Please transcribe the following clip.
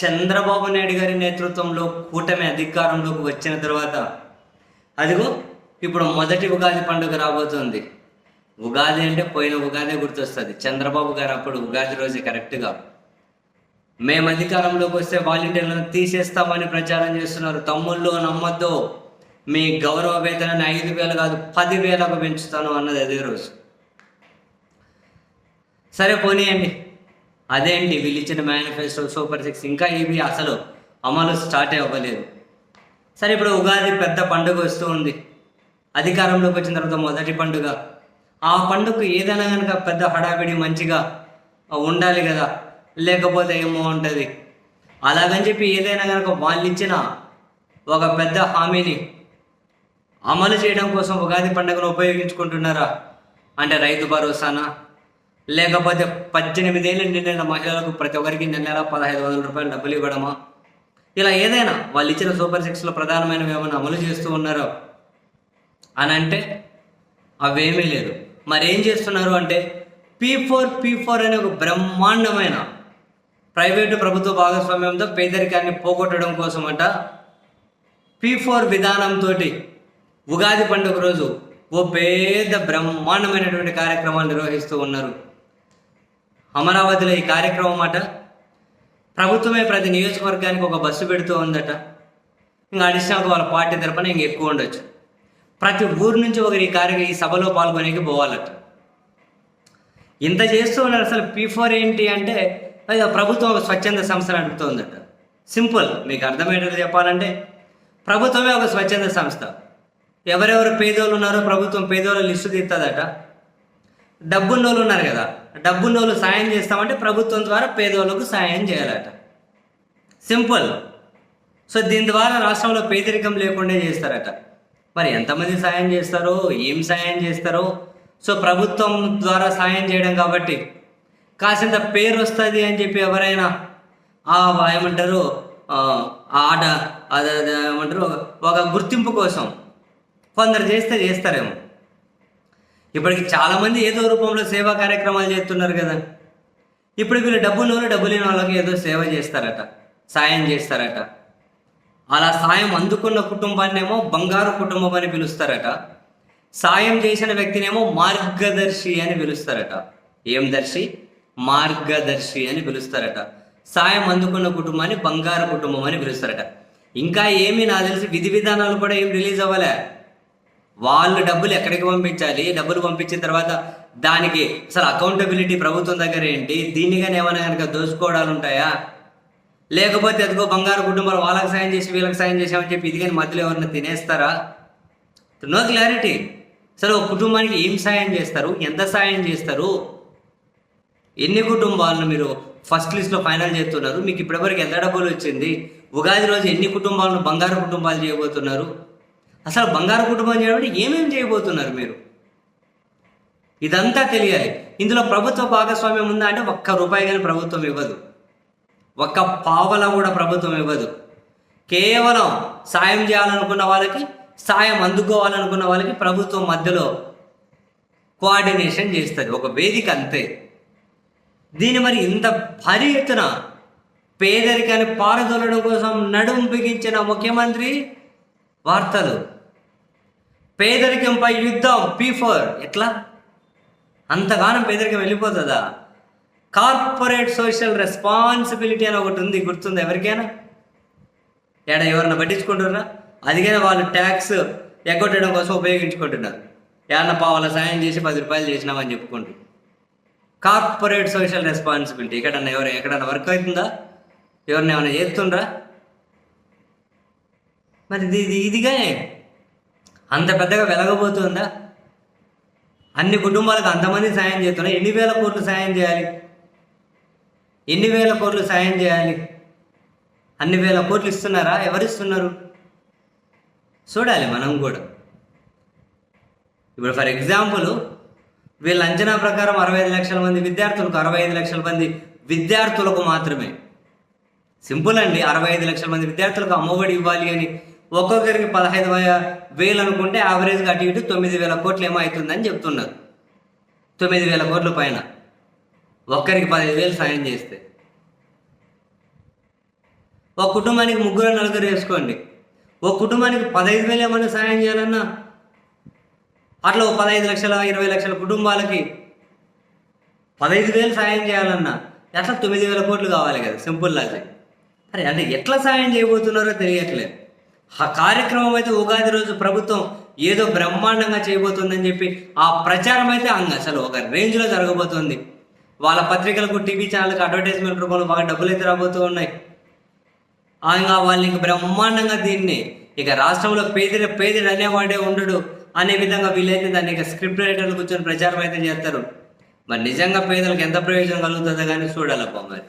చంద్రబాబు నాయుడు గారి నేతృత్వంలో కూటమి అధికారంలోకి వచ్చిన తర్వాత అదిగో ఇప్పుడు మొదటి ఉగాది పండుగ రాబోతుంది. ఉగాది అంటే పోయిన ఉగాదే గుర్తొస్తుంది. చంద్రబాబు గారు అప్పుడు ఉగాది రోజు కరెక్ట్గా మేము అధికారంలోకి వస్తే వాలంటీర్లను తీసేస్తామని ప్రచారం చేస్తున్నారు. తమ్ముళ్ళు నమ్మొద్దు, మీ గౌరవ వేతనాన్ని 5,000 కాదు 10,000కు పెంచుతాను అన్నది అదే రోజు. సరే పోనీయండి, అదేంటి వీళ్ళు ఇచ్చిన మేనిఫెస్టో సూపర్ 6 ఇంకా ఇవి అసలు అమలు స్టార్ట్ అవ్వలేదు. సరే ఇప్పుడు ఉగాది పెద్ద పండుగ వస్తూ ఉంది. అధికారంలోకి వచ్చిన తర్వాత మొదటి పండుగ. ఆ పండుగకు ఏదైనా కనుక పెద్ద హడావిడి మంచిగా ఉండాలి కదా, లేకపోతే ఏమో ఉంటుంది. అలాగని చెప్పి ఏదైనా కనుక వాళ్ళు ఇచ్చిన ఒక పెద్ద హామీని అమలు చేయడం కోసం ఉగాది పండుగను ఉపయోగించుకుంటున్నారా? అంటే రైతు భరోసానా, లేకపోతే 18 ఏళ్ళు నిండిన మహిళలకు ప్రతి ఒక్కరికి నెల 1,500 రూపాయలు డబ్బులు ఇవ్వడమా? ఇలా ఏదైనా వాళ్ళు ఇచ్చిన సూపర్ 6లో ప్రధానమైనవి ఏమైనా అమలు చేస్తూ ఉన్నారో అని అంటే అవేమీ లేదు. మరి ఏం చేస్తున్నారు అంటే P4 అనే ఒక బ్రహ్మాండమైన ప్రైవేటు ప్రభుత్వ భాగస్వామ్యంతో పేదరికాన్ని పోగొట్టడం కోసమట P4 విధానంతో ఉగాది పండుగ రోజు ఓ పెద్ద బ్రహ్మాండమైనటువంటి కార్యక్రమాలు నిర్వహిస్తూ ఉన్నారు. అమరావతిలో ఈ కార్యక్రమం అట ప్రభుత్వమే ప్రతి నియోజకవర్గానికి ఒక బస్సు పెడుతూ ఉందట. ఇంకా అడిషనల్గా వాళ్ళ పార్టీ తరపున ఇంక ఎక్కువ ఉండొచ్చు. ప్రతి ఊరు నుంచి ఒకరు ఈ సభలో పాల్గొనేకి పోవాలట. ఇంత చేస్తూ ఉన్నారు. అసలు P4 ఏంటి అంటే అది ప్రభుత్వం ఒక స్వచ్ఛంద సంస్థ నడుపుతుందట. సింపుల్, మీకు అర్థమయ్యేటట్టు చెప్పాలంటే ప్రభుత్వమే ఒక స్వచ్ఛంద సంస్థ. ఎవరెవరు పేదోళ్ళు ఉన్నారో ప్రభుత్వం పేదోళ్ళ లిస్టు తీస్తుందట. డబ్బున్నోళ్ళు ఉన్నారు కదా, డబ్బున్నోళ్ళు సాయం చేస్తామంటే ప్రభుత్వం ద్వారా పేదోళ్ళకు సాయం చేయాలట. సింపుల్. సో దీని ద్వారా రాష్ట్రంలో పేదరికం లేకుండా చేస్తారట. మరి ఎంతమంది సాయం చేస్తారో, ఏం సాయం చేస్తారో, సో ప్రభుత్వం ద్వారా సాయం చేయడం కాబట్టి కాసింత పేరు వస్తుంది అని చెప్పి ఎవరైనా ఏమంటారు ఆట ఏమంటారు ఒక గుర్తింపు కోసం కొందరు చేస్తారేమో. ఇప్పటికి చాలామంది ఏదో రూపంలో సేవా కార్యక్రమాలు చేస్తున్నారు కదా. ఇప్పుడు వీళ్ళు డబ్బు లేని వాళ్ళకి ఏదో సేవ చేస్తారట, సాయం చేస్తారట. అలా సాయం అందుకున్న కుటుంబాన్నేమో బంగారు కుటుంబం అని పిలుస్తారట. సాయం చేసిన వ్యక్తినేమో మార్గదర్శి అని పిలుస్తారట. ఏం దర్శి? మార్గదర్శి అని పిలుస్తారట. సాయం అందుకున్న కుటుంబాన్ని బంగారు కుటుంబం అని పిలుస్తారట. ఇంకా ఏమీ నాకు తెలిసి విధి విధానాలు కూడా ఏం రిలీజ్ అవ్వలే. వాళ్ళు డబ్బులు ఎక్కడికి పంపించాలి, డబ్బులు పంపించిన తర్వాత దానికి అసలు అకౌంటబిలిటీ ప్రభుత్వం దగ్గర ఏంటి, దీన్ని కానీ ఏమైనా కనుక దోచుకోవడాలు ఉంటాయా, లేకపోతే అదిగో బంగారు కుటుంబాలు వాళ్ళకి సాయం చేసి వీళ్ళకి సాయం చేసామని చెప్పి ఇది కానీ మధ్యలో ఎవరైనా తినేస్తారా? No clarity. సరే ఒక కుటుంబానికి ఏం సాయం చేస్తారు, ఎంత సాయం చేస్తారు, ఎన్ని కుటుంబాలను మీరు ఫస్ట్ లిస్ట్లో ఫైనల్ చేస్తున్నారు, మీకు ఇప్పటివరకు ఎంత డబ్బులు వచ్చింది, ఉగాది రోజు ఎన్ని కుటుంబాలను బంగారు కుటుంబాలు చేయబోతున్నారు, అసలు బంగారు కుటుంబం చేయడం ఏమేమి చేయబోతున్నారు మీరు, ఇదంతా తెలియాలి. ఇందులో ప్రభుత్వ భాగస్వామ్యం ఉందా అంటే ₹1 కానీ ప్రభుత్వం ఇవ్వదు, ఒక్క పావల కూడా ప్రభుత్వం ఇవ్వదు. కేవలం సాయం చేయాలనుకున్న వాళ్ళకి, సాయం అందుకోవాలనుకున్న వాళ్ళకి ప్రభుత్వం మధ్యలో కోఆర్డినేషన్ చేస్తుంది, ఒక వేదిక అంతే. దీన్ని మరి ఇంత భారీ ఎత్తున పేదరికాన్ని పారదోలడం కోసం నడుం బిగించిన ముఖ్యమంత్రి వార్తలు, పేదరికంపై యుద్ధం P4 ఎట్లా? అంతగానం పేదరికం వెళ్ళిపోతుందా? కార్పొరేట్ సోషల్ రెస్పాన్సిబిలిటీ అని ఒకటి ఉంది, గుర్తుంది ఎవరికైనా? ఎవరైనా పట్టించుకుంటున్నారా? అదిగైనా వాళ్ళు ట్యాక్స్ ఎగ్గొట్టడం కోసం ఉపయోగించుకుంటున్నారు. ఏమన్నా పావుల సాయం చేసి ₹10 చేసినామని చెప్పుకుంటూ కార్పొరేట్ సోషల్ రెస్పాన్సిబిలిటీ ఎక్కడన్నా వర్క్ అవుతుందా? ఎవరిని ఏమైనా చేస్తుండ్రా? మరి ఇదిగా అంత పెద్దగా వెలగబోతుందా? అన్ని కుటుంబాలకు అంతమంది సాయం చేస్తున్నా ఎన్ని వేల కోట్లు సాయం చేయాలి? ఎన్ని వేల కోట్లు సాయం చేయాలి? అన్ని వేల కోట్లు ఇస్తున్నారా? ఎవరిస్తున్నారు? చూడాలి మనం కూడా. ఇప్పుడు ఫర్ ఎగ్జాంపుల్ వీళ్ళ అంచనా ప్రకారం 65 లక్షల మంది విద్యార్థులకు 65 లక్షల మంది విద్యార్థులకు మాత్రమే. సింపుల్ అండి, 65 లక్షల మంది విద్యార్థులకు అమ్మఒడి ఇవ్వాలి అని ఒక్కొక్కరికి 15,000 అనుకుంటే యావరేజ్గా అటు ఇటు 9,000 కోట్లు ఏమో అవుతుందని చెప్తున్నారు. 9,000 కోట్ల పైన ఒక్కరికి 15,000 సాయం చేస్తే ఒక కుటుంబానికి 3-4 వేసుకోండి. ఒక కుటుంబానికి 15,000 ఏమన్నా సాయం చేయాలన్నా అట్లా 15 లక్షల 20 లక్షల కుటుంబాలకి 15,000 సాయం చేయాలన్నా అట్లా 9,000 కోట్లు కావాలి కదా, సింపుల్ లాజిక్. అరే అంటే ఎట్లా సాయం చేయబోతున్నారో తెలియట్లేదు. ఆ కార్యక్రమం అయితే ఉగాది రోజు ప్రభుత్వం ఏదో బ్రహ్మాండంగా చేయబోతుందని చెప్పి ఆ ప్రచారం అయితే అసలు ఒక రేంజ్లో జరగబోతుంది. వాళ్ళ పత్రికలకు, టీవీ ఛానళ్ళకి అడ్వర్టైజ్మెంట్ రూపంలో బాగా డబ్బులు అయితే రాబోతూ ఉన్నాయి. ఇంకా వాళ్ళు ఇంక బ్రహ్మాండంగా దీన్ని ఇక రాష్ట్రంలో పేదడు అనేవాడే ఉండడు అనే విధంగా వీళ్ళైతే దాన్ని ఇక స్క్రిప్ట్ రైటర్లు కూర్చొని ప్రచారం అయితే చేస్తారు. మరి నిజంగా పేదలకు ఎంత ప్రయోజనం కలుగుతుందో కానీ చూడాలప్ప మరి.